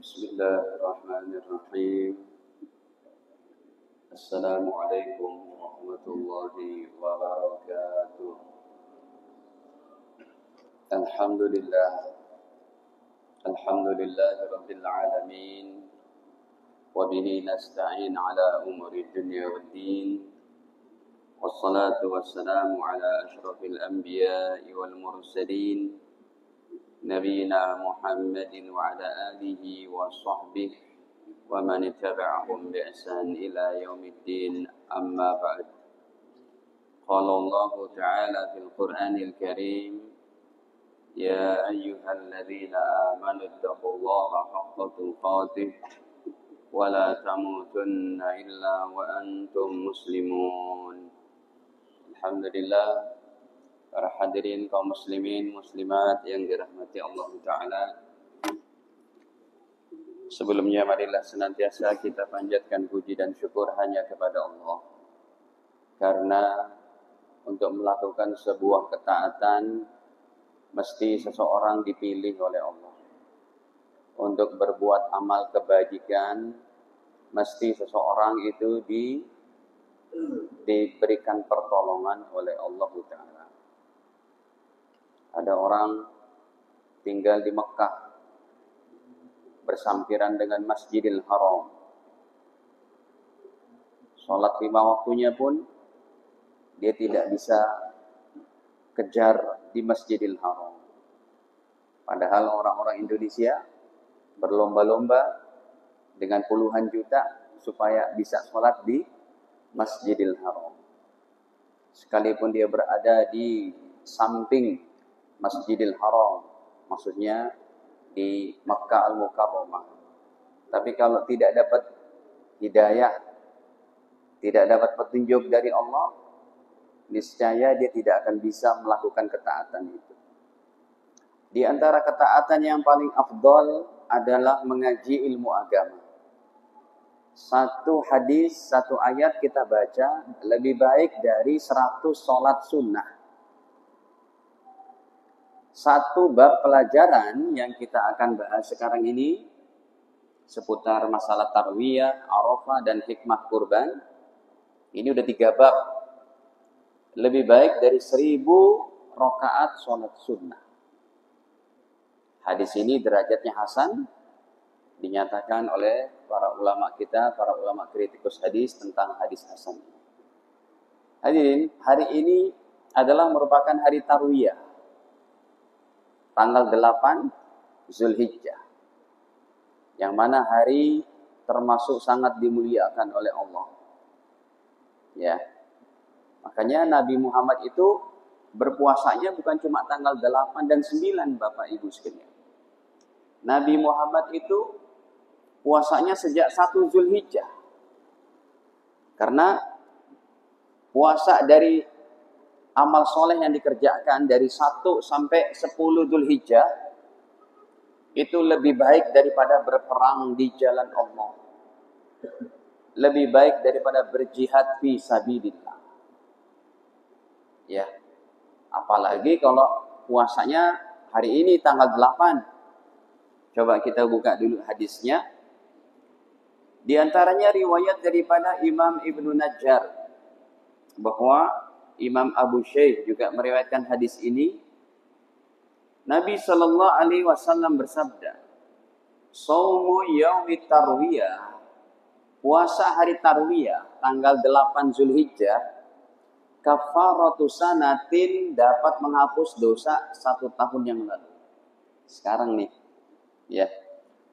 بسم الله الرحمن الرحيم. السلام عليكم ورحمة الله وبركاته. الحمد لله رب العالمين، وبه نستعين على أمور الدنيا والدين، والصلاة والسلام على أشرف الأنبياء والمرسلين نبينا محمد وعلى آله وصحبه ومن اتبعهم بإحسان إلى يوم الدين. أما بعد، قال الله تعالى في القرآن الكريم: يا أيها الذين آمنوا اتقوا الله حق تقاته ولا تموتن إلا وأنتم مسلمون. Alhamdulillah, para hadirin kaum muslimin muslimat yang dirahmati Allah Ta'ala, sebelumnya marilah senantiasa kita panjatkan puji dan syukur hanya kepada Allah, karena untuk melakukan sebuah ketaatan mesti seseorang dipilih oleh Allah. Untuk berbuat amal kebajikan mesti seseorang itu diberikan pertolongan oleh Allah Ta'ala. Ada orang tinggal di Mekah bersampiran dengan Masjidil Haram. Sholat 5 waktunya pun dia tidak bisa kejar di Masjidil Haram. Padahal orang-orang Indonesia berlomba-lomba dengan puluhan juta supaya bisa sholat di Masjidil Haram. Sekalipun dia berada di samping Masjidil Haram, maksudnya di Makkah Al-Mukarramah. Tapi kalau tidak dapat hidayah, tidak dapat petunjuk dari Allah, niscaya dia tidak akan bisa melakukan ketaatan itu. Di antara ketaatan yang paling afdal adalah mengaji ilmu agama. Satu hadis, satu ayat kita baca lebih baik dari 100 sholat sunnah. Satu bab pelajaran yang kita akan bahas sekarang ini seputar masalah tarwiyah, arafah, dan hikmah kurban. Ini udah 3 bab. Lebih baik dari 1000 rakaat sholat sunnah. Hadis ini derajatnya hasan, dinyatakan oleh para ulama kita, para ulama kritikus hadis tentang hadis hasan. Hadirin, hari ini adalah merupakan hari tarwiyah, tanggal 8 Zulhijjah, yang mana hari termasuk sangat dimuliakan oleh Allah. Ya, makanya Nabi Muhammad itu berpuasanya bukan cuma tanggal 8 dan 9, Bapak Ibu sekalian. Nabi Muhammad itu puasanya sejak 1 Zulhijjah. Karena puasa dari amal soleh yang dikerjakan dari 1 sampai 10 Zulhijjah itu lebih baik daripada berperang di jalan Allah. Lebih baik daripada berjihad fi sabilillah. Ya. Apalagi kalau puasanya hari ini tanggal 8. Coba kita buka dulu hadisnya. Di antaranya riwayat daripada Imam Ibnu Najjar, bahwa Imam Abu Shaykh juga meriwayatkan hadis ini. Nabi sallallahu alaihi wasallam bersabda, "Shaumu yaumit tarwiyah," puasa hari tarwiyah tanggal 8 Zulhijjah, kafaratu sanatin, dapat menghapus dosa 1 tahun yang lalu. Sekarang nih, ya.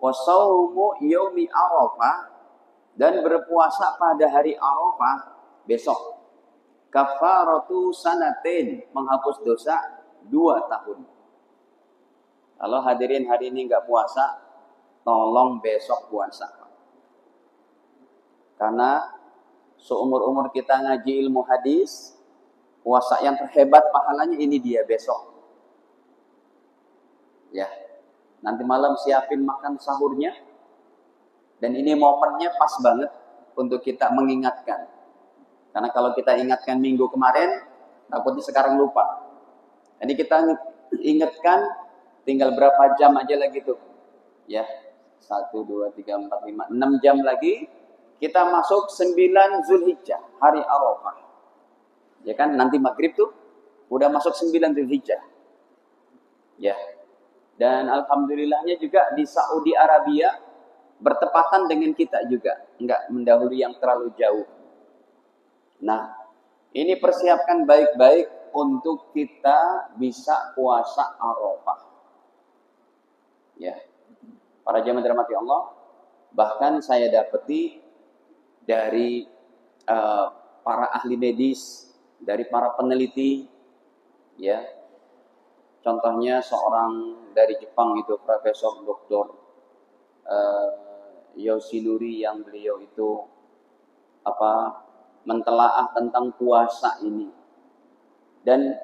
Wa shaumu yaumi arafah, dan berpuasa pada hari Arafah besok, kafaratu sanatin, menghapus dosa 2 tahun. Kalau hadirin hari ini nggak puasa, tolong besok puasa. Karena seumur-umur kita ngaji ilmu hadis, puasa yang terhebat pahalanya ini dia besok. Ya, nanti malam siapin makan sahurnya, dan ini momennya pas banget untuk kita mengingatkan. Karena kalau kita ingatkan minggu kemarin, takutnya sekarang lupa. Jadi kita ingatkan tinggal berapa jam aja lagi tuh. Ya. 1, 2, 3, 4, 5, 6 jam lagi kita masuk 9 Zulhijjah, hari Arafah. Ya kan, nanti maghrib tuh udah masuk 9 Zulhijjah. Ya. Dan alhamdulillahnya juga di Saudi Arabia bertepatan dengan kita juga, enggak mendahului yang terlalu jauh. Nah, ini persiapkan baik-baik untuk kita bisa puasa Arafah. Ya. Para jamaah dirahmati Allah, bahkan saya dapati dari para ahli medis, dari para peneliti, ya. Contohnya seorang dari Jepang itu Profesor Dr. Yoshinori, yang beliau itu mentelaah tentang puasa ini. Dan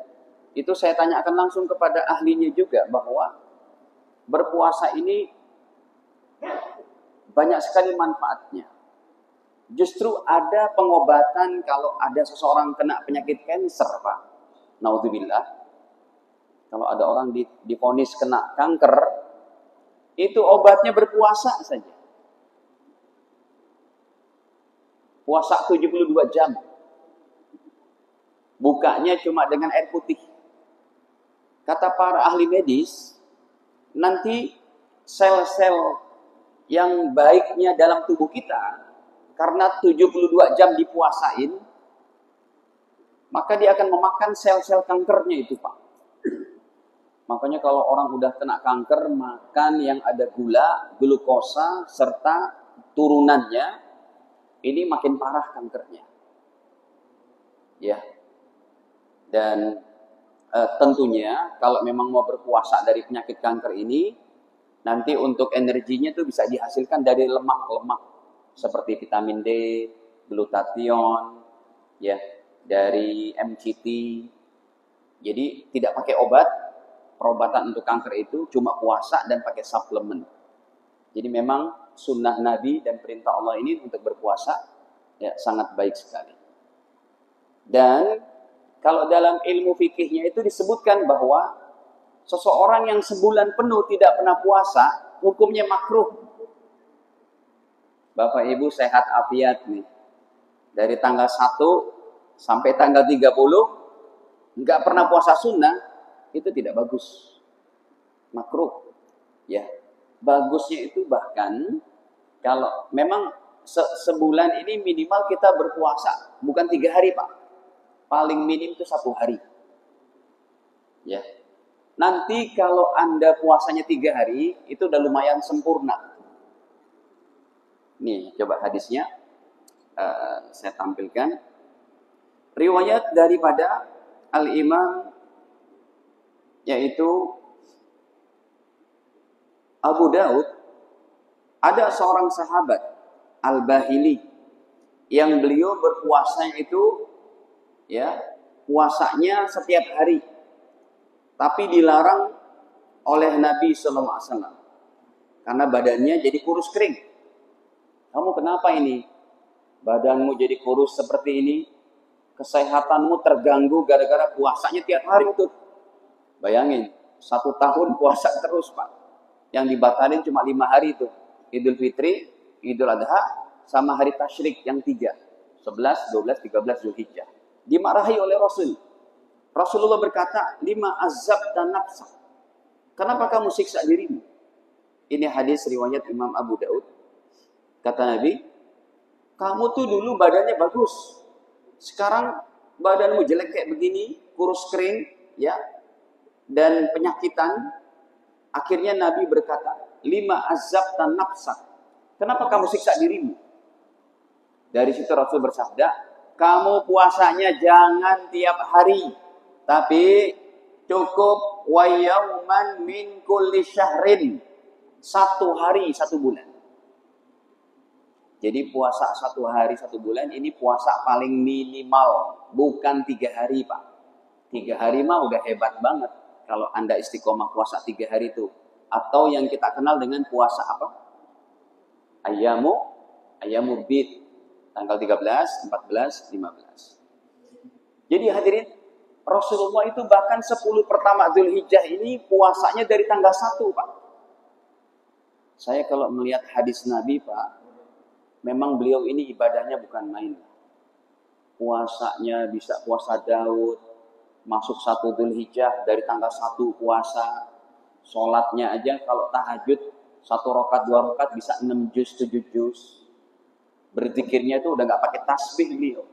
itu saya tanyakan langsung kepada ahlinya juga bahwa berpuasa ini banyak sekali manfaatnya. Justru ada pengobatan kalau ada seseorang kena penyakit kanker, Pak. Naudzubillah. Kalau ada orang divonis kena kanker, itu obatnya berpuasa saja. Puasa 72 jam. Bukanya cuma dengan air putih. Kata para ahli medis, nanti sel-sel yang baiknya dalam tubuh kita, karena 72 jam dipuasain, maka dia akan memakan sel-sel kankernya itu, Pak. Makanya kalau orang udah kena kanker, makan yang ada gula, glukosa, serta turunannya, ini makin parah kankernya. Ya. Dan tentunya kalau memang mau berpuasa dari penyakit kanker ini, nanti untuk energinya tuh bisa dihasilkan dari lemak-lemak seperti vitamin D, glutathione, ya, dari MCT. Jadi tidak pakai obat. Perobatan untuk kanker itu cuma puasa dan pakai suplemen. Jadi memang sunnah Nabi dan perintah Allah ini untuk berpuasa ya sangat baik sekali. Dan kalau dalam ilmu fikihnya itu disebutkan bahwa seseorang yang sebulan penuh tidak pernah puasa, hukumnya makruh. Bapak Ibu sehat afiat nih. Dari tanggal 1 sampai tanggal 30 nggak pernah puasa sunnah, itu tidak bagus, makruh, ya. Bagusnya itu bahkan kalau memang sebulan ini minimal kita berpuasa bukan 3 hari, Pak, paling minim itu 1 hari, ya. Nanti kalau Anda puasanya 3 hari itu udah lumayan sempurna. Nih coba hadisnya saya tampilkan, riwayat daripada Al-Imam yaitu Abu Daud. Ada seorang sahabat Al-Bahili yang beliau berpuasa itu ya puasanya setiap hari, tapi dilarang oleh Nabi SAW karena badannya jadi kurus kering. Kamu kenapa ini? Badanmu jadi kurus seperti ini, kesehatanmu terganggu gara-gara puasanya tiap hari tuh. Bayangin, 1 tahun puasa terus, Pak. Yang dibatalin cuma 5 hari itu. Idul Fitri, Idul Adha, sama hari Tasyrik yang 3. 11, 12, 13 Zulhijjah. Dimarahi oleh Rasul. Rasulullah berkata, "Lima azab dan nafsa." Kenapa kamu siksa dirimu? Ini hadis riwayat Imam Abu Daud. Kata Nabi, kamu tuh dulu badannya bagus. Sekarang badanmu jelek kayak begini, kurus kering, ya. Dan penyakitan. Akhirnya Nabi berkata, 5 azab dan nafsak. Kenapa kamu siksa dirimu? Dari situ Rasul bersabda, kamu puasanya jangan tiap hari, tapi cukup wa yauman min kulli syahrin, 1 hari 1 bulan. Jadi puasa 1 hari 1 bulan ini puasa paling minimal, bukan 3 hari, Pak. 3 hari mah udah hebat banget. Kalau Anda istiqomah puasa 3 hari itu. Atau yang kita kenal dengan puasa apa? Ayyamu bid. Tanggal 13, 14, 15. Jadi hadirin, Rasulullah itu bahkan 10 pertama Zulhijjah ini puasanya dari tanggal 1, Pak. Saya kalau melihat hadis Nabi, Pak, memang beliau ini ibadahnya bukan main. Puasanya bisa puasa Daud, masuk 1 Dzulhijjah dari tanggal 1 puasa. Sholatnya aja kalau tahajud 1 rakaat 2 rakaat bisa 6 juz 7 juz. Berzikirnya itu udah nggak pakai tasbih beliau.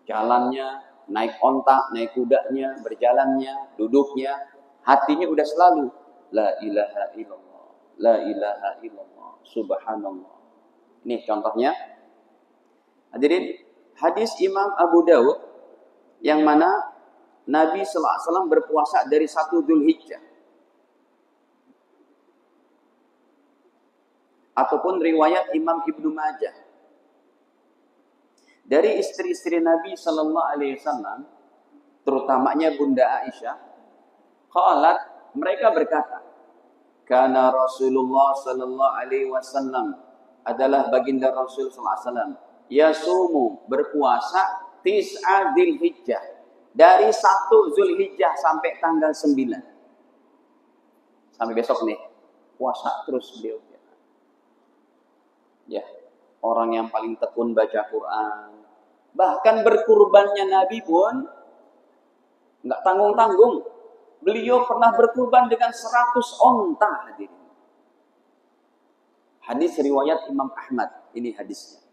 Jalannya, naik onta, naik kudanya, berjalannya, duduknya, hatinya udah selalu la ilaha illallah, la ilaha illallah, subhanallah. Ini contohnya. Hadirin, hadis Imam Abu Daud yang mana Nabi sallallahu alaihi wasallam berpuasa dari 1 Dzulhijjah. Ataupun riwayat Imam Ibnu Majah. Dari istri-istri Nabi sallallahu alaihi wasallam, terutamanya Bunda Aisyah, qalat, mereka berkata, kana Rasulullah sallallahu alaihi wasallam, adalah baginda Rasul sallallahu alaihi wasallam, yasumu, berpuasa tis'a Dzulhijjah, dari 1 Dzulhijjah sampai tanggal 9. Sampai besok nih, puasa terus beliau. Ya, orang yang paling tekun baca Quran. Bahkan berkurbannya Nabi pun nggak tanggung-tanggung. Beliau pernah berkurban dengan 100 onta. Hadis riwayat Imam Ahmad. Ini hadisnya.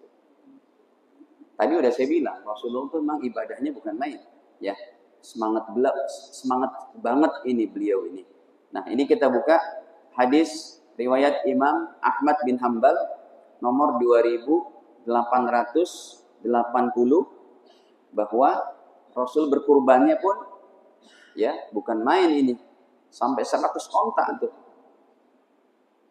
Tadi udah saya bilang, Rasulullah itu memang ibadahnya bukan main. Ya, semangat banget ini beliau ini. Nah, ini kita buka hadis riwayat Imam Ahmad bin Hanbal nomor 2880, bahwa Rasul berkurbannya pun ya bukan main ini, sampai 100 onta tuh.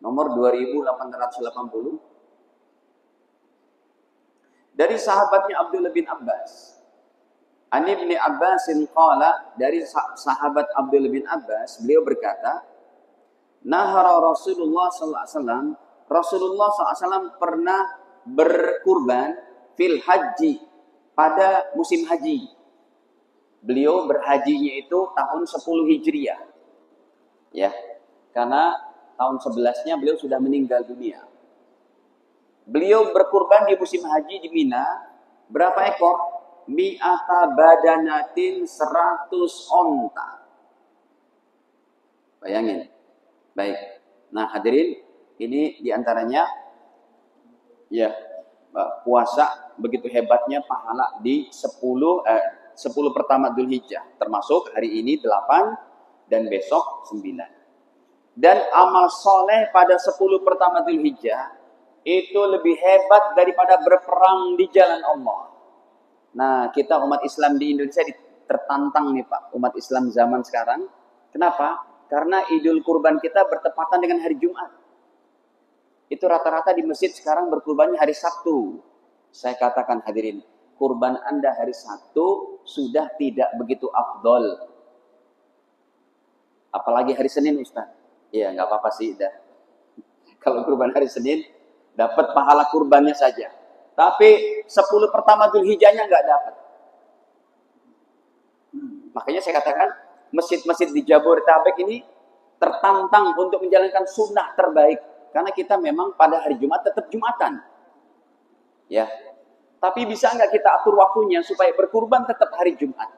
Nomor 2880 dari sahabatnya Abdullah bin Abbas. An Ibni Abbasin qala, dari sahabat Abdullah bin Abbas, beliau berkata, nahara Rasulullah sallallahu alaihi wasallam, Rasulullah SAW pernah berkurban fil haji, pada musim haji. Beliau berhajinya itu tahun 10 Hijriah. Ya, karena tahun 11-nya beliau sudah meninggal dunia. Beliau berkurban di musim haji di Mina, berapa ekor? Mi'ata badanatin, 100 onta. Bayangin. Baik. Nah, hadirin, ini diantaranya ya puasa begitu hebatnya pahala di 10 pertama Dzulhijjah, termasuk hari ini 8 dan besok 9. Dan amal soleh pada 10 pertama Dzulhijjah itu lebih hebat daripada berperang di jalan Allah. Nah, kita umat Islam di Indonesia tertantang nih Pak, umat Islam zaman sekarang. Kenapa? Karena Idul Kurban kita bertepatan dengan hari Jumat. Itu rata-rata di masjid sekarang berkurbannya hari Sabtu. Saya katakan hadirin, kurban Anda hari Sabtu sudah tidak begitu afdol. Apalagi hari Senin, Ustaz. Iya, nggak apa-apa sih. Dah. Kalau kurban hari Senin, dapat pahala kurbannya saja. Tapi 10 pertama Dzulhijjahnya nggak dapat. Makanya saya katakan, masjid-masjid di Jabodetabek ini tertantang untuk menjalankan sunnah terbaik. Karena kita memang pada hari Jumat tetap Jumatan. Ya. Tapi bisa nggak kita atur waktunya supaya berkurban tetap hari Jumat?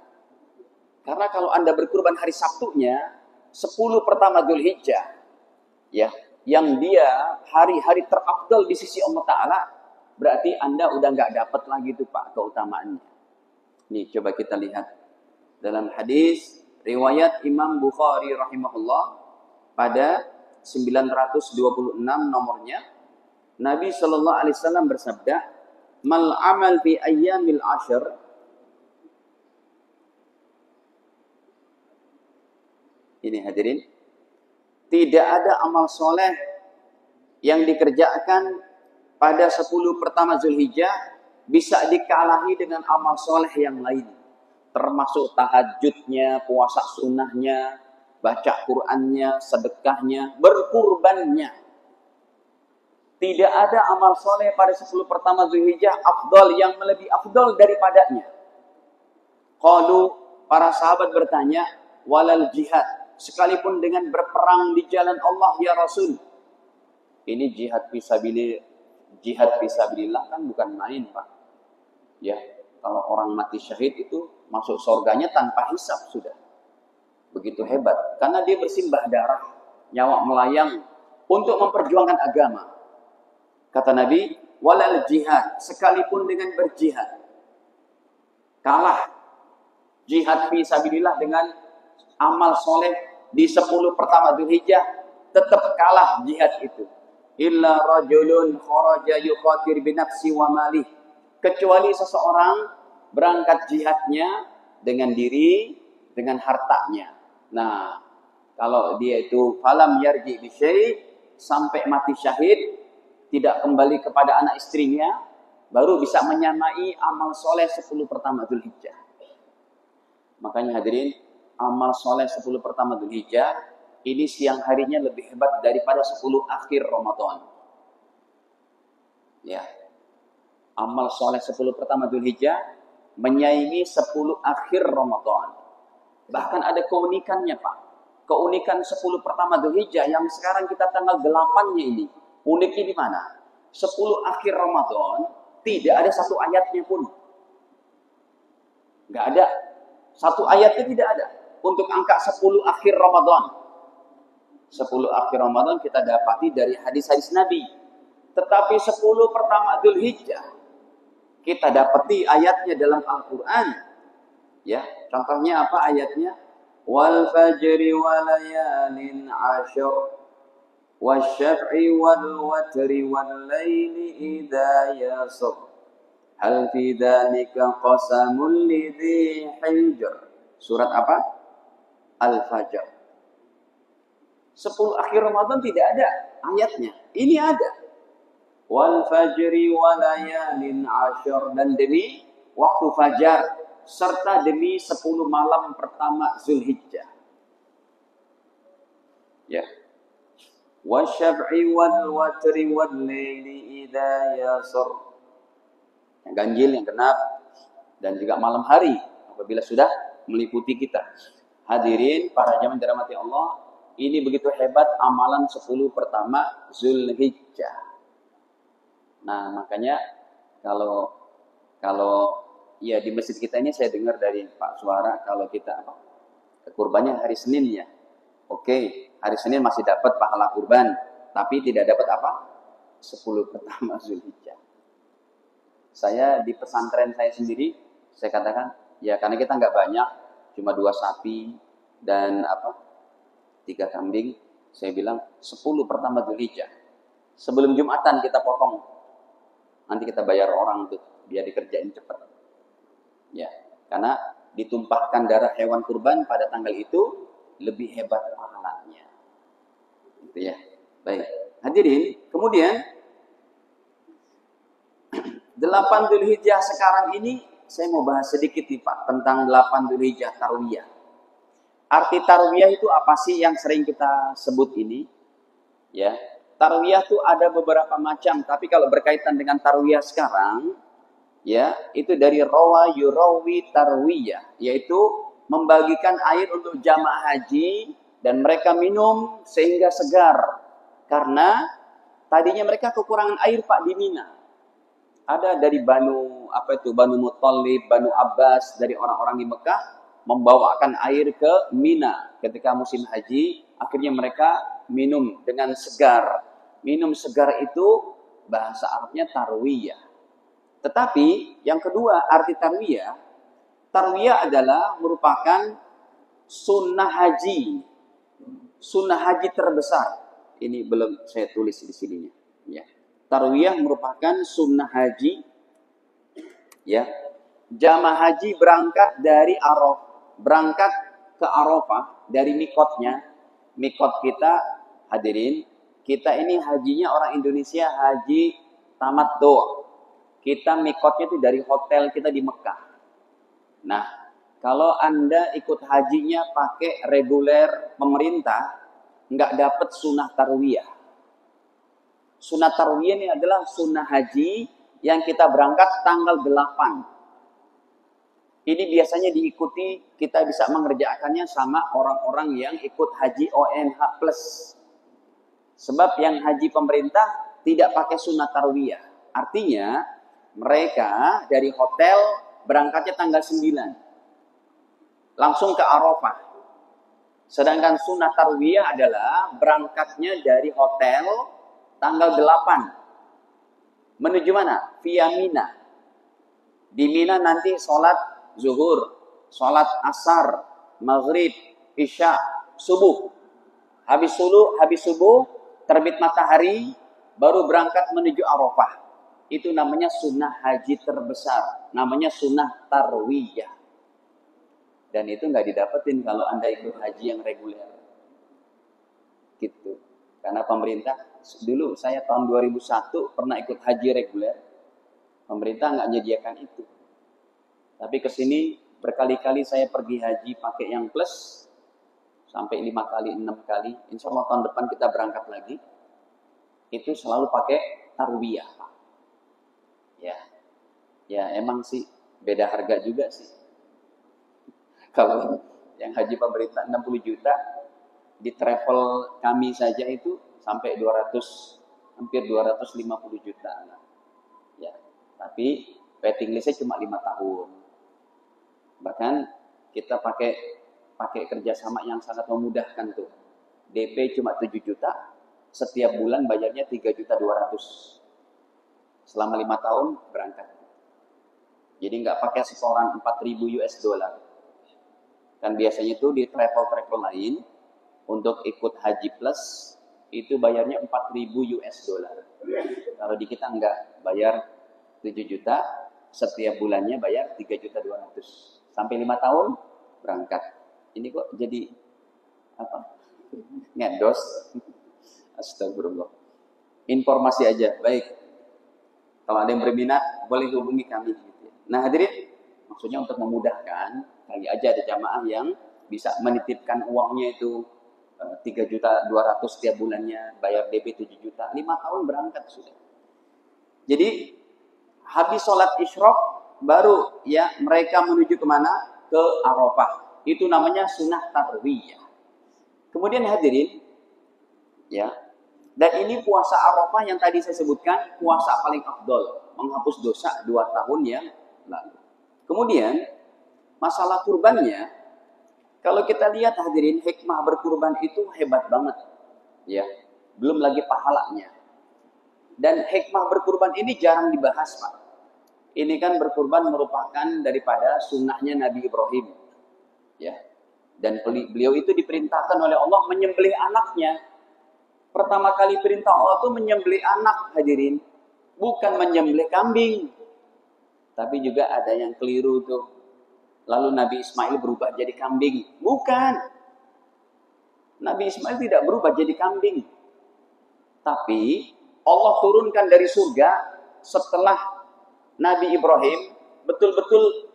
Karena kalau Anda berkurban hari Sabtunya, 10 pertama Dzulhijjah, ya, yang dia hari-hari terafdal di sisi Allah Ta'ala, berarti Anda udah nggak dapat lagi tuh Pak keutamaannya. Nih, coba kita lihat. Dalam hadis, riwayat Imam Bukhari rahimahullah, pada 926 nomornya, Nabi Shallallahu Alaihi Wasallam bersabda, mal amal fi ayyamil ashr, ini hadirin, tidak ada amal soleh yang dikerjakan pada 10 pertama Dzulhijjah bisa dikalahi dengan amal soleh yang lain, termasuk tahajudnya, puasa sunnahnya, baca Qur'annya, sedekahnya, berkurbannya. Tidak ada amal soleh pada 10 pertama Dzulhijjah afdal yang lebih afdal daripadanya. Qalu, para sahabat bertanya, walal jihad, sekalipun dengan berperang di jalan Allah ya Rasul. Ini jihad fisabilillah kan bukan main, Pak. Ya, kalau orang mati syahid itu masuk surganya tanpa hisab sudah. Begitu hebat. Karena dia bersimbah darah, nyawa melayang untuk memperjuangkan agama. Kata Nabi, walal jihad, sekalipun dengan berjihad. Kalah jihad fisabilillah dengan amal soleh di 10 pertama Dzulhijjah, tetap kalah jihad itu. Illa rajulun kharaja yuqatir binafsi wa malih. Kecuali seseorang berangkat jihadnya dengan diri, dengan hartanya. Nah, kalau dia itu falam yarji bi syai', sampai mati syahid, tidak kembali kepada anak istrinya, baru bisa menyamai amal soleh 10 pertama Dzulhijjah. Makanya hadirin, amal soleh 10 pertama Dzulhijjah ini siang harinya lebih hebat daripada 10 akhir Ramadan. Ya. Amal soleh 10 pertama Dzulhijjah menyaingi 10 akhir Ramadan. Bahkan ada keunikannya, Pak. Keunikan 10 pertama Dzulhijjah yang sekarang kita tanggal 8-nya ini. Uniknya di mana? 10 akhir Ramadan tidak ada satu ayatnya pun. Enggak ada. Satu ayatnya tidak ada. Untuk angka 10 akhir Ramadan. 10 akhir Ramadan kita dapati dari hadis-hadis Nabi. Tetapi 10 pertama Dzulhijjah kita dapati ayatnya dalam Al-Quran. Ya, contohnya apa ayatnya? Wal fajri walayalin ashur wasyaf'i wal watri wal layli idha yasur hal fi dhalika qasamul lidhi hijr. Surat apa? Al-Fajr. 10 akhir Ramadan tidak ada ayatnya. Ini ada. Wal fajri walayalin ashur, dan demi waktu fajar serta demi 10 malam pertama Dzulhijjah. Ya. Wasyaf'i wal watri wal laili idza yasur. Yang ganjil, yang genap, dan juga malam hari apabila sudah meliputi kita. Hadirin para jamaah dirahmati Allah, ini begitu hebat amalan 10 pertama Dzulhijjah. Nah, makanya kalau ya di masjid kita ini saya dengar dari Pak Suara, kalau kita kurbannya hari Senin ya. Oke, hari Senin masih dapat pahala kurban, tapi tidak dapat apa? 10 pertama Dzulhijjah. Saya di pesantren saya sendiri, saya katakan, ya karena kita nggak banyak, cuma 2 sapi dan 3 kambing, saya bilang 10 pertama Dzulhijjah. Sebelum Jumatan kita potong. Nanti kita bayar orang tuh biar dikerjain cepat. Ya, karena ditumpahkan darah hewan kurban pada tanggal itu lebih hebat pahalanya. Gitu ya. Baik. Hadirin, kemudian 8 Dzulhijjah sekarang ini saya mau bahas sedikit nih Pak tentang 8 Dzulhijjah Tarwiyah. Arti tarwiyah itu apa sih yang sering kita sebut ini? Ya, tarwiyah itu ada beberapa macam, tapi kalau berkaitan dengan tarwiyah sekarang, ya, itu dari rawa yurawi tarwiyah, yaitu membagikan air untuk jamaah haji dan mereka minum sehingga segar. Karena tadinya mereka kekurangan air Pak di Mina. Ada dari Banu Muttalib, Banu Abbas, dari orang-orang di Mekah membawakan air ke Mina ketika musim haji, akhirnya mereka minum dengan segar. Minum segar itu bahasa Arabnya tarwiyah. Tetapi yang kedua arti tarwiyah adalah merupakan sunnah haji. Sunnah haji terbesar. Ini belum saya tulis di sininya. Ya. Tarwiyah merupakan sunnah haji. Ya. Jamaah haji berangkat dari Arafah. Berangkat ke Arafah dari mikotnya. Mikot kita, hadirin, kita ini hajinya orang Indonesia haji tamattu'. Kita mikotnya itu dari hotel kita di Mekah. Nah, kalau Anda ikut hajinya pakai reguler pemerintah, nggak dapat sunnah tarwiyah. Sunnah tarwiyah ini adalah sunnah haji yang kita berangkat tanggal 8. Ini biasanya diikuti, kita bisa mengerjakannya sama orang-orang yang ikut haji ONH+. Sebab yang haji pemerintah tidak pakai sunat tarwiyah. Artinya mereka dari hotel berangkatnya tanggal 9. Langsung ke Arafah. Sedangkan sunat tarwiyah adalah berangkatnya dari hotel tanggal 8. Menuju mana? Via Mina. Di Mina nanti sholat zuhur, sholat asar, maghrib, isya, subuh. Habis subuh, terbit matahari, baru berangkat menuju Arafah. Itu namanya sunnah haji terbesar. Namanya sunnah tarwiyah. Dan itu nggak didapetin kalau Anda ikut haji yang reguler. Gitu. Karena pemerintah, dulu saya tahun 2001 pernah ikut haji reguler. Pemerintah nggak menyediakan itu. Tapi kesini berkali-kali saya pergi haji pakai yang plus. Sampai 5 kali, 6 kali. Insya Allah tahun depan kita berangkat lagi. Itu selalu pakai tarwiyah. Ya emang sih beda harga juga sih. Kalau yang haji pemerintah 60 juta, di travel kami saja itu sampai 200, hampir 250 juta. Ya, tapi waiting listnya cuma 5 tahun. Bahkan kita pakai kerjasama yang sangat memudahkan tuh. DP cuma 7 juta, setiap bulan bayarnya 3.200.000. Selama 5 tahun berangkat. Jadi nggak pakai setoran 4.000 US dollar. Kan biasanya itu di travel lain untuk ikut haji plus itu bayarnya 4.000 US dollar. Kalau di kita nggak, bayar 7 juta, setiap bulannya bayar 3.200.000. Sampai 5 tahun berangkat. Ini kok jadi apa? Ngedos. Astagfirullah. Informasi aja, baik. Kalau ada yang berminat, boleh hubungi kami. Nah hadirin, maksudnya untuk memudahkan, kali aja ada jamaah yang bisa menitipkan uangnya itu 3.200.000 setiap bulannya, bayar DP 7 juta, 5 tahun berangkat sudah. Jadi habis sholat isyraq baru ya mereka menuju kemana? Ke Arafah. Itu namanya sunnah tarwiyah. Kemudian hadirin, ya. Dan ini puasa Arafah yang tadi saya sebutkan, puasa paling afdol, menghapus dosa 2 tahun yang lalu. Kemudian masalah kurbannya, kalau kita lihat hadirin, hikmah berkurban itu hebat banget, ya. Belum lagi pahalanya. Dan hikmah berkurban ini jarang dibahas, Pak. Ini kan berkurban merupakan daripada sunnahnya Nabi Ibrahim, ya. Dan beliau itu diperintahkan oleh Allah menyembelih anaknya. Pertama kali perintah Allah itu menyembelih anak, hadirin. Bukan menyembelih kambing. Tapi juga ada yang keliru tuh. Lalu Nabi Ismail berubah jadi kambing. Bukan. Nabi Ismail tidak berubah jadi kambing. Tapi Allah turunkan dari surga setelah Nabi Ibrahim betul-betul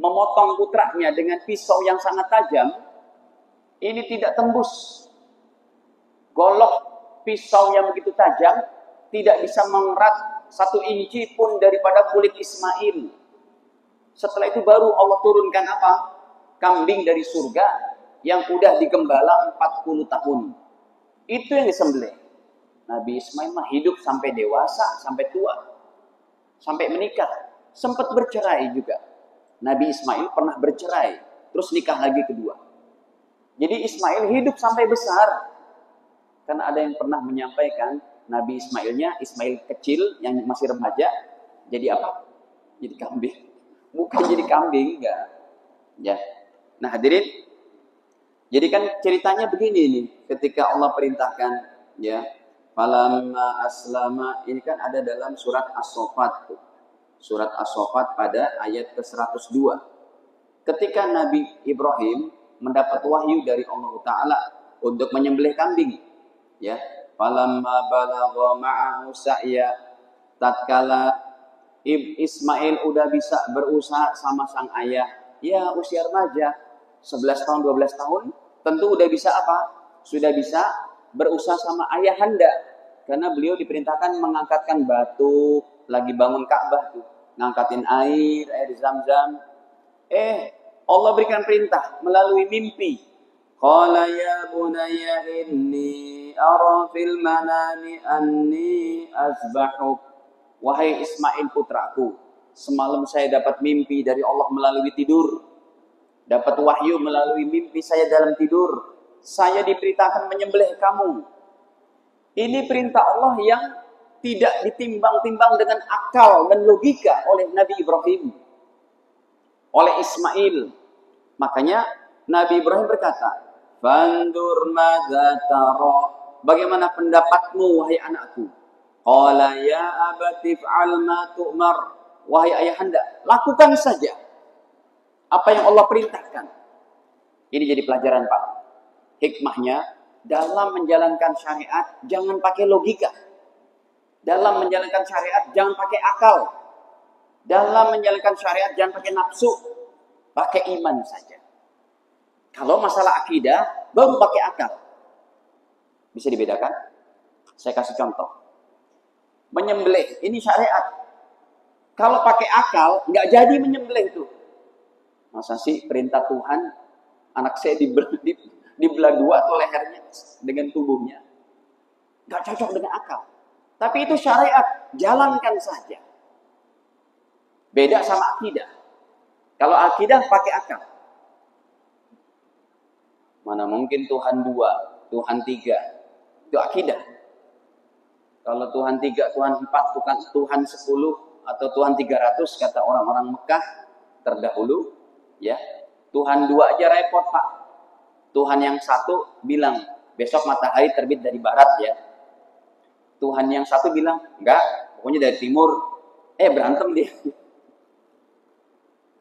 memotong putranya dengan pisau yang sangat tajam. Ini tidak tembus. Golok pisau yang begitu tajam tidak bisa mengerat 1 inci pun daripada kulit Ismail. Setelah itu baru Allah turunkan apa? Kambing dari surga yang udah digembala 40 tahun. Itu yang disembelih. Nabi Ismail mah hidup sampai dewasa, sampai tua, sampai menikah. Sempat bercerai juga. Nabi Ismail pernah bercerai, terus nikah lagi kedua. Jadi Ismail hidup sampai besar. Karena ada yang pernah menyampaikan Nabi Ismailnya, Ismail kecil yang masih remaja, jadi apa? Jadi kambing. Bukan jadi kambing, enggak. Ya. Nah hadirin, jadi kan ceritanya begini nih, ketika Allah perintahkan, ya, falamma aslama, ini kan ada dalam surat As-Saffat. Surat As-Saffat pada ayat ke-102. Ketika Nabi Ibrahim mendapat wahyu dari Allah Ta'ala untuk menyembelih kambing, ya, falamma balagha ma'ahu sa'ya, tatkala Ismail udah bisa berusaha sama sang ayah, ya usia remaja 11 tahun 12 tahun, tentu udah bisa apa? Sudah bisa berusaha sama ayahanda, karena beliau diperintahkan mengangkatkan batu, lagi bangun Ka'bah tuh, ngangkatin air Zam-Zam. Allah berikan perintah melalui mimpi, Qala ya bunayya inni ara fil manami anni azbahuk. Wahai Ismail putraku, semalam saya dapat mimpi dari Allah melalui tidur. Dapat wahyu melalui mimpi saya dalam tidur. Saya diperintahkan menyembelih kamu. Ini perintah Allah yang tidak ditimbang-timbang dengan akal dan logika oleh Nabi Ibrahim, oleh Ismail. Makanya Nabi Ibrahim berkata, "Fandur madza tara?" Bagaimana pendapatmu wahai anakku? Qala ya abati fa'al ma tu'mar. Wahai ayahanda, lakukan saja apa yang Allah perintahkan. Ini jadi pelajaran, Pak. Hikmahnya dalam menjalankan syariat jangan pakai logika. Dalam menjalankan syariat jangan pakai akal. Dalam menjalankan syariat jangan pakai nafsu. Pakai iman saja. Kalau masalah akidah baru pakai akal. Bisa dibedakan? Saya kasih contoh. Menyembelih, ini syariat. Kalau pakai akal, nggak jadi menyembelih itu. Masa sih perintah Tuhan, anak saya dibelah dua tuh lehernya dengan tubuhnya. Nggak cocok dengan akal. Tapi itu syariat, jalankan saja. Beda sama akidah. Kalau akidah pakai akal. Mana mungkin Tuhan 2, Tuhan 3. Itu akidah. Kalau Tuhan 3, Tuhan 4, Tuhan 10, atau Tuhan 300, kata orang-orang Mekah terdahulu, ya. Tuhan 2 aja repot, Pak. Tuhan yang 1 bilang, besok matahari terbit dari barat, ya. Tuhan yang 1 bilang, enggak, pokoknya dari timur. Berantem dia.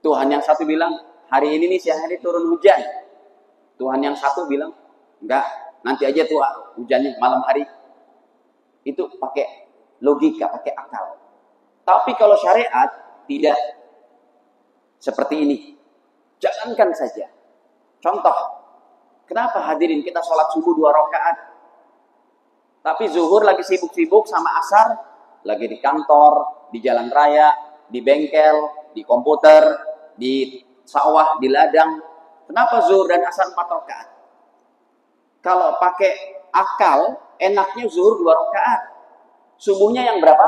Tuhan yang 1 bilang, hari ini nih siang hari turun hujan. Tuhan yang 1 bilang, enggak, nanti aja tuh hujannya malam hari. Itu pakai logika, pakai akal. Tapi kalau syariat, tidak seperti ini. Jalankan saja. Contoh, kenapa hadirin kita sholat subuh 2 rakaat? Tapi zuhur lagi sibuk-sibuk sama asar, lagi di kantor, di jalan raya, di bengkel, di komputer, di sawah, di ladang. Kenapa zuhur dan asar 4 rakaat? Kalau pakai akal, enaknya zuhur 2 rakaat. Subuhnya yang berapa?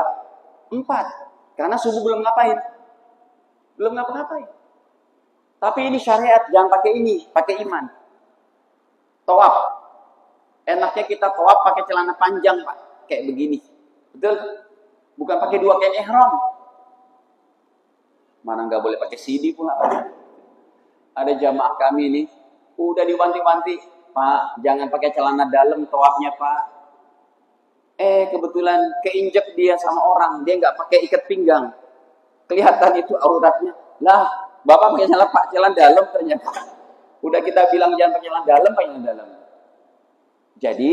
4. Karena subuh belum ngapain? Belum ngapa-ngapain. Tapi ini syariat, jangan pakai ini, pakai iman. Tawaf. Enaknya kita tawaf pakai celana panjang, Pak. Kayak begini. Betul? Bukan pakai 2 kain ihram. Mana nggak boleh pakai CD pula. Ada jamaah kami ini, udah diwanti-wanti. Pak, jangan pakai celana dalam tawafnya, Pak. Kebetulan keinjek dia sama orang, dia nggak pakai ikat pinggang. Kelihatan itu auratnya. Lah, Bapak pakai celana dalam ternyata. Udah kita bilang jangan pakai celana dalam, pakai celana dalam. Jadi,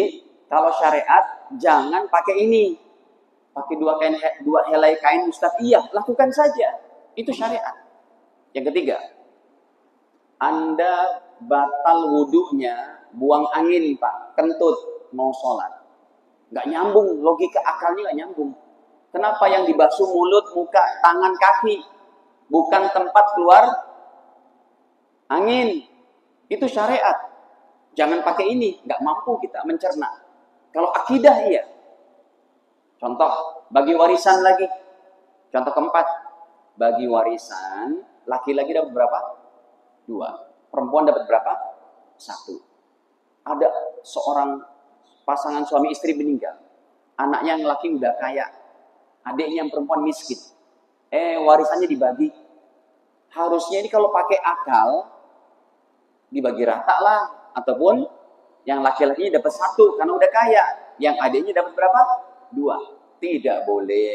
kalau syariat jangan pakai ini. Pakai 2 helai kain Ustaz. Iya, lakukan saja. Itu syariat. Yang ketiga, Anda batal wudunya, buang angin, Pak, kentut, mau sholat. Nggak nyambung, logika akalnya nggak nyambung. Kenapa yang dibasuh mulut, muka, tangan, kaki, bukan tempat keluar angin? Itu syariat. Jangan pakai ini, nggak mampu kita mencerna. Kalau akidah iya. Contoh, bagi warisan lagi. Contoh keempat, bagi warisan, laki-laki dapat berapa? 2. Perempuan dapat berapa? 1. Ada seorang pasangan suami istri meninggal. Anaknya yang laki udah kaya. Adiknya yang perempuan miskin. Warisannya dibagi. Harusnya ini kalau pakai akal, dibagi rata lah. Ataupun yang laki-lakinya dapat 1 karena udah kaya. Yang adiknya dapat berapa? 2. Tidak boleh.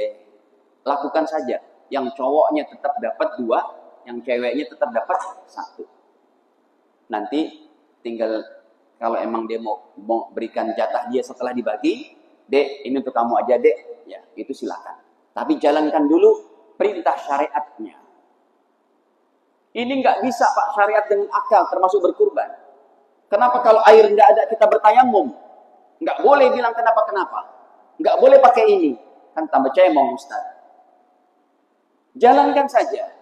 Lakukan saja. Yang cowoknya tetap dapat 2. Yang ceweknya tetap dapat 1. Nanti tinggal kalau emang dia mau berikan jatah dia setelah dibagi, Dek, ini untuk kamu aja, Dek. Ya, itu silakan. Tapi jalankan dulu perintah syariatnya. Ini nggak bisa, Pak, syariat dengan akal, termasuk berkurban. Kenapa kalau air nggak ada kita bertayamum? Nggak boleh bilang kenapa-kenapa. Nggak boleh pakai ini. Kan tambah cemong, Ustaz. Jalankan saja.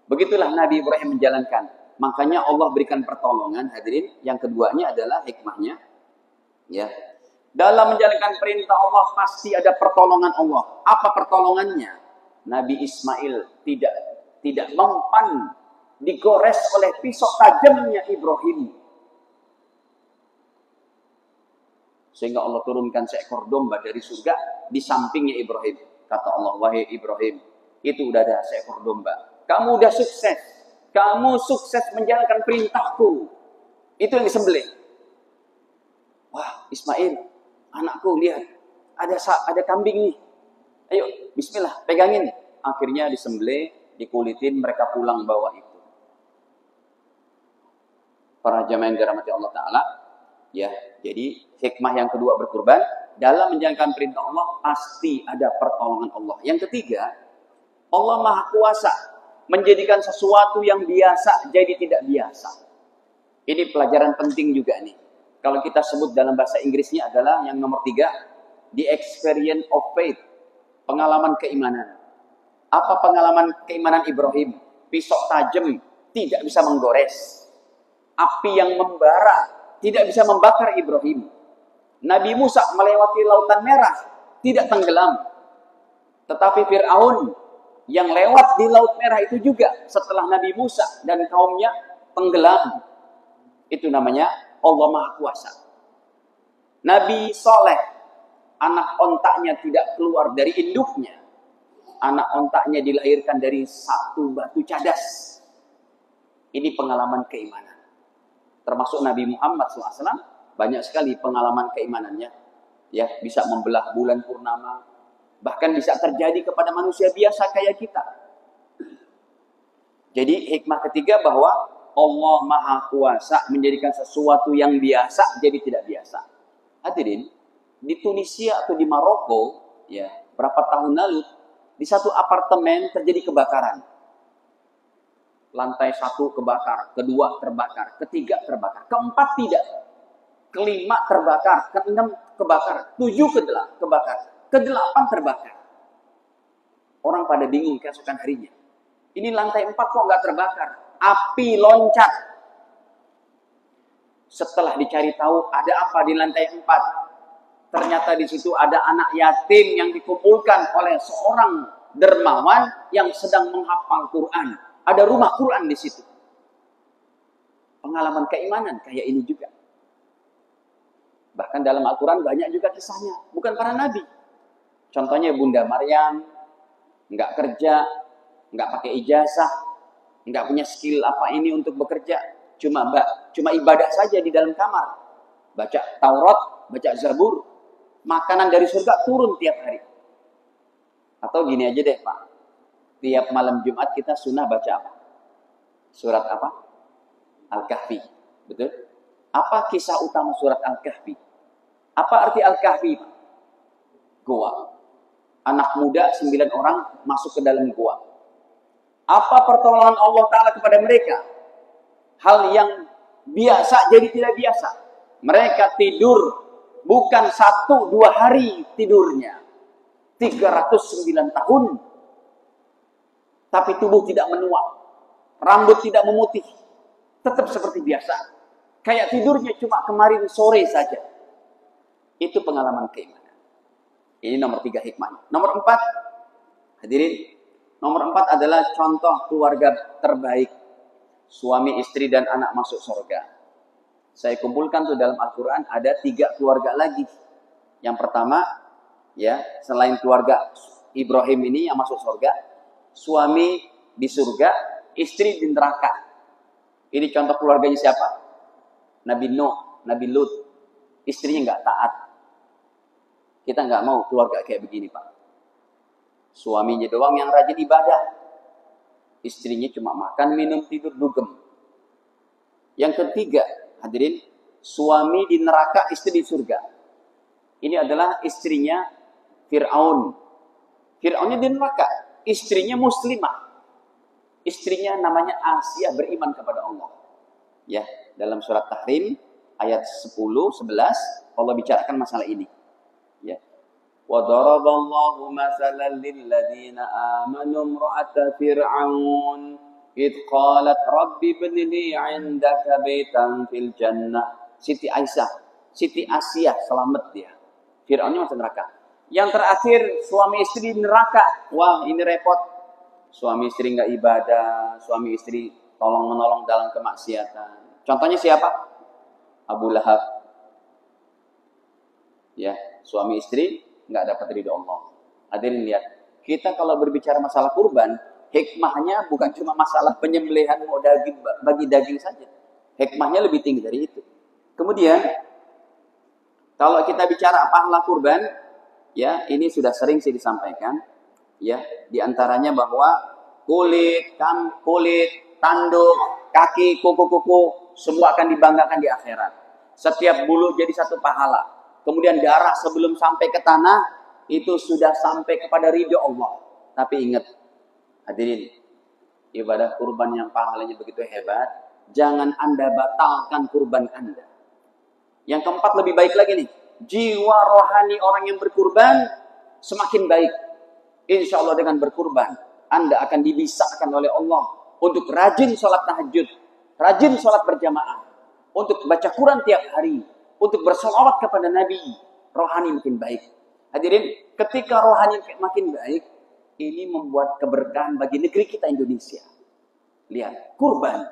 Begitulah Nabi Ibrahim menjalankan. Makanya Allah berikan pertolongan, hadirin. Yang keduanya adalah hikmahnya, ya. Dalam menjalankan perintah Allah pasti ada pertolongan Allah. Apa pertolongannya? Nabi Ismail tidak mempan digores oleh pisau tajamnya Ibrahim. Sehingga Allah turunkan seekor domba dari surga di sampingnya Ibrahim. Kata Allah, wahai Ibrahim, itu udah ada seekor domba. Kamu udah sukses. Kamu sukses menjalankan perintahku. Itu yang disembelih. Wah, Ismail, anakku, lihat. Ada kambing nih. Ayo, bismillah, pegangin. Akhirnya disembelih, dikulitin, mereka pulang bawa itu. Para jamaah yang dirahmati Allah Ta'ala, ya, jadi hikmah yang kedua berkurban, dalam menjalankan perintah Allah, pasti ada pertolongan Allah. Yang ketiga, Allah Maha Kuasa, menjadikan sesuatu yang biasa jadi tidak biasa. Ini pelajaran penting juga nih. Kalau kita sebut dalam bahasa Inggrisnya adalah yang nomor 3, the experience of faith, pengalaman keimanan. Apa pengalaman keimanan Ibrahim? Pisau tajam tidak bisa menggores. Api yang membara tidak bisa membakar Ibrahim. Nabi Musa melewati lautan merah tidak tenggelam. Tetapi Fir'aun yang lewat di laut merah itu juga setelah Nabi Musa dan kaumnya tenggelam. Itu namanya Allah Maha Kuasa. Nabi Soleh, anak ontaknya tidak keluar dari induknya. Anak ontaknya dilahirkan dari satu batu cadas. Ini pengalaman keimanan. Termasuk Nabi Muhammad SAW, banyak sekali pengalaman keimanannya. Ya, bisa membelah bulan purnama. Bahkan bisa terjadi kepada manusia biasa kayak kita. Jadi hikmah ketiga bahwa Allah Maha Kuasa menjadikan sesuatu yang biasa jadi tidak biasa. Hadirin, di Tunisia atau di Maroko, ya, berapa tahun lalu, di satu apartemen terjadi kebakaran. Lantai 1 kebakar, kedua terbakar, ketiga terbakar, keempat tidak, kelima terbakar, keenam kebakar, 7 kebakar, ke-8 terbakar. Orang pada bingung keesokan harinya. Ini lantai 4 kok nggak terbakar? Api loncat. Setelah dicari tahu ada apa di lantai 4, ternyata di situ ada anak yatim yang dikumpulkan oleh seorang dermawan yang sedang menghafal Quran. Ada rumah Quran di situ. Pengalaman keimanan kayak ini juga. Bahkan dalam Al-Quran banyak juga kisahnya. Bukan para nabi. Contohnya Bunda Maryam, nggak kerja, nggak pakai ijazah, nggak punya skill apa ini untuk bekerja. Cuma ibadah saja di dalam kamar. Baca Taurat, baca Zabur. Makanan dari surga turun tiap hari. Atau gini aja deh Pak. Tiap malam Jumat kita sunnah baca apa? Surat apa? Al-Kahfi. Betul? Apa kisah utama surat Al-Kahfi? Apa arti Al-Kahfi? Goa. Anak muda 9 orang masuk ke dalam goa. Apa pertolongan Allah Ta'ala kepada mereka? Hal yang biasa jadi tidak biasa. Mereka tidur bukan 1-2 hari tidurnya. 309 tahun. Tapi tubuh tidak menua. Rambut tidak memutih. Tetap seperti biasa. Kayak tidurnya cuma kemarin sore saja. Itu pengalaman keimanan. Ini nomor 3 hikmahnya. Nomor 4. Hadirin. Nomor 4 adalah contoh keluarga terbaik. Suami, istri, dan anak masuk surga. Saya kumpulkan tuh dalam Al-Quran ada 3 keluarga lagi. Yang pertama, ya, selain keluarga Ibrahim ini yang masuk surga, suami di surga, istri di neraka. Ini contoh keluarganya siapa? Nabi Nuh, Nabi Lut. Istrinya nggak taat. Kita nggak mau keluarga kayak begini, Pak. Suaminya doang yang rajin ibadah. Istrinya cuma makan, minum, tidur, dugem. Yang ketiga, hadirin, suami di neraka, istri di surga. Ini adalah istrinya Fir'aun. Fir'aunnya di neraka. Istrinya muslimah. Istrinya namanya Asia, beriman kepada Allah. Ya, dalam surat Tahrim ayat 10-11 Allah bicarakan masalah ini. Ya. Wa daraballahu masalan lil ladzina amanu imra'ata fir'aun Id qalat rabbi ibnili 'indaka baitan fil jannah. Siti Aisyah, Siti Asia selamat dia. Firaunnya masuk neraka. Yang terakhir suami istri neraka. Wah, ini repot. Suami istri nggak ibadah, suami istri tolong menolong dalam kemaksiatan. Contohnya siapa? Abu Lahab. Ya, suami istri nggak dapat ridho Allah. Hadirin lihat, kita kalau berbicara masalah kurban, hikmahnya bukan cuma masalah penyembelihan mau daging bagi daging saja. Hikmahnya lebih tinggi dari itu. Kemudian, kalau kita bicara pahala kurban, ya ini sudah sering sih disampaikan. Ya, diantaranya bahwa kulit, tanduk, kaki, kuku-kuku semua akan dibanggakan di akhirat. Setiap bulu jadi satu pahala. Kemudian darah sebelum sampai ke tanah itu sudah sampai kepada ridho Allah. Tapi ingat, hadirin, ibadah kurban yang pahalanya begitu hebat, jangan Anda batalkan kurban Anda. Yang keempat lebih baik lagi nih, jiwa rohani orang yang berkurban semakin baik. Insya Allah dengan berkurban, Anda akan dibisahkan oleh Allah untuk rajin sholat tahajud, rajin sholat berjamaah, untuk baca Quran tiap hari, untuk bersolawat kepada Nabi. Rohani makin baik. Hadirin, ketika rohani makin baik, ini membuat keberkahan bagi negeri kita Indonesia. Lihat, kurban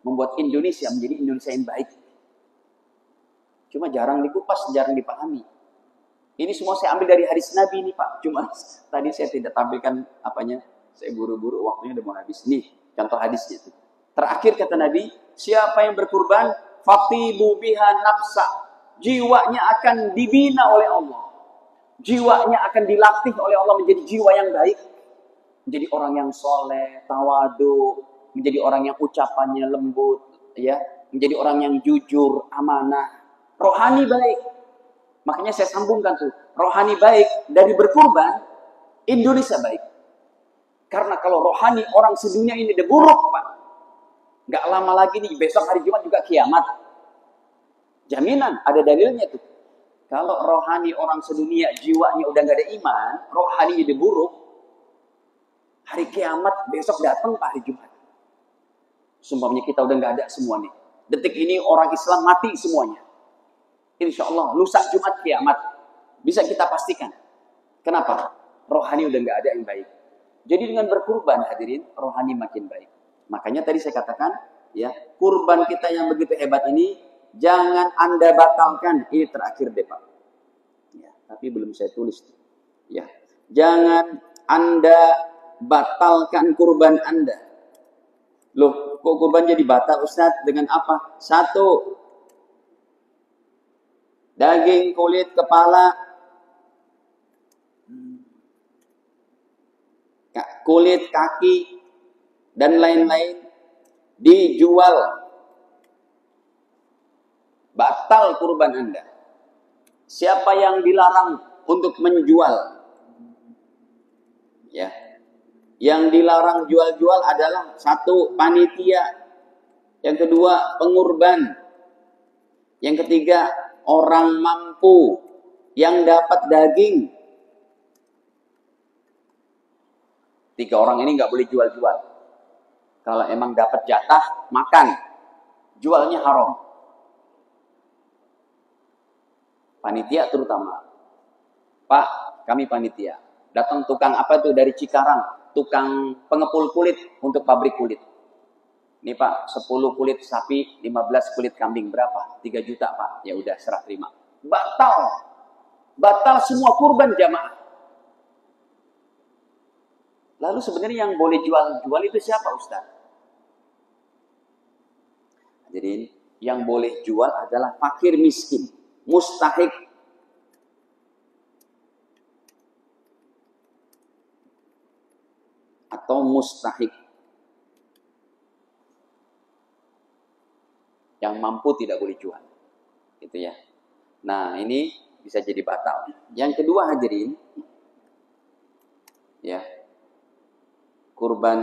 membuat Indonesia menjadi Indonesia yang baik. Cuma jarang dikupas, jarang dipahami. Ini semua saya ambil dari hadis Nabi ini Pak. Cuma tadi saya tidak tampilkan apanya. Saya buru-buru, waktunya udah mau habis. Nih, contoh hadisnya itu. Terakhir kata Nabi, siapa yang berkurban, fatibu biha nafsa. Jiwanya akan dibina oleh Allah. Jiwanya akan dilatih oleh Allah menjadi jiwa yang baik. Menjadi orang yang soleh, tawadu. Menjadi orang yang ucapannya lembut. Ya, menjadi orang yang jujur, amanah. Rohani baik. Makanya saya sambungkan tuh. Rohani baik dari berkurban, Indonesia baik. Karena kalau rohani orang sedunia ini udah buruk Pak. Gak lama lagi nih, besok hari Jumat juga kiamat. Jaminan, ada dalilnya tuh. Kalau rohani orang sedunia, jiwanya udah gak ada iman, rohani jadi buruk, hari kiamat besok datang Pak hari Jumat. Sumpahnya kita udah gak ada semua nih. Detik ini orang Islam mati semuanya. Insya Allah, lusa Jumat kiamat. Bisa kita pastikan. Kenapa? Rohani udah gak ada yang baik. Jadi dengan berkurban hadirin, rohani makin baik. Makanya tadi saya katakan, ya kurban kita yang begitu hebat ini, jangan Anda batalkan. Ini terakhir deh Pak. Ya, tapi belum saya tulis. Ya, jangan Anda batalkan kurban Anda. Loh, kok kurban jadi batal Ustaz? Dengan apa? Satu, daging, kulit, kepala, kulit, kaki, dan lain-lain dijual. Batal kurban Anda. Siapa yang dilarang untuk menjual? Ya. Yang dilarang jual-jual adalah satu, panitia. Yang kedua, pengurban. Yang ketiga, orang mampu yang dapat daging. 3 orang ini nggak boleh jual-jual. Kalau emang dapat jatah, makan. Jualnya haram. Panitia terutama. Pak, kami panitia. Datang tukang apa tuh dari Cikarang. Tukang pengepul kulit untuk pabrik kulit. Ini Pak, 10 kulit sapi, 15 kulit kambing. Berapa? 3 juta Pak. Ya udah, serah terima. Batal. Batal semua kurban jamaah. Lalu sebenarnya yang boleh jual itu siapa Ustaz? Jadi yang boleh jual adalah fakir miskin, mustahik. Atau mustahik. Yang mampu tidak boleh jual. Gitu ya. Nah, ini bisa jadi batal. Yang kedua hadirin, ya. Kurban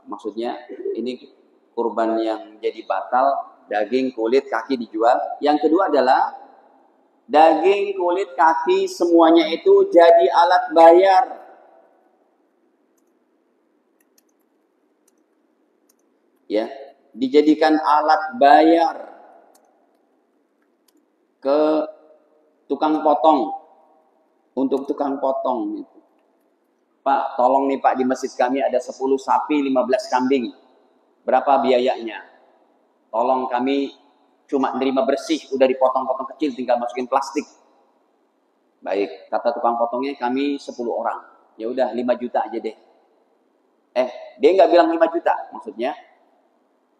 maksudnya ini kurban yang jadi batal, daging, kulit, kaki dijual. Yang kedua adalah daging, kulit, kaki semuanya itu jadi alat bayar. ya, dijadikan alat bayar ke tukang potong, untuk tukang potong gitu. Pak, tolong nih Pak, di masjid kami ada 10 sapi, 15 kambing. Berapa biayanya? Tolong, kami cuma nerima bersih, udah dipotong-potong kecil, tinggal masukin plastik. Baik, kata tukang potongnya, kami 10 orang. Ya udah 5 juta aja deh. Dia nggak bilang 5 juta, maksudnya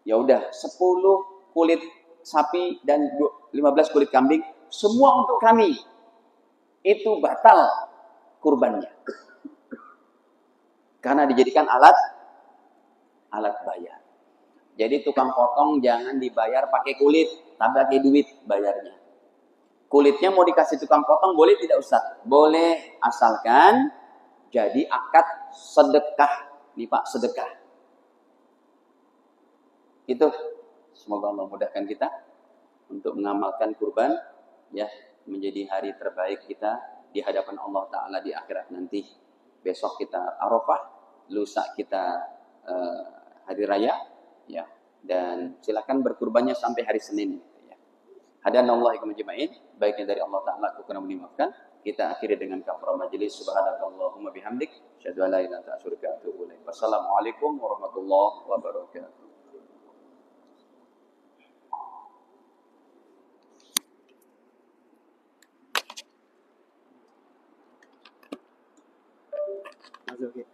ya udah 10 kulit sapi dan 15 kulit kambing, semua untuk kami. Itu batal kurbannya. Karena dijadikan alat bayar. Jadi tukang potong jangan dibayar pakai kulit, tapi pakai duit bayarnya. Kulitnya mau dikasih tukang potong boleh tidak Ustaz? Boleh, asalkan jadi akad sedekah. Nih Pak, sedekah. Itu. Semoga Allah mudahkan kita untuk mengamalkan kurban, ya, menjadi hari terbaik kita di hadapan Allah Ta'ala di akhirat nanti. Besok kita Arafah, lusa kita hari raya, ya, dan silakan berkurbannya sampai hari Senin. Ya. Hadanallahu ikum ajma'in, baiknya dari Allah Ta'ala, aku kena dimaafkan. Kita akhiri dengan kafaratul majelis. Subhanakallahumma bihamdik, asyhadu an la ilaha illa anta astaghfiruka wa atubu ilaik. Wassalamualaikum warahmatullahi wabarakatuh. Oke.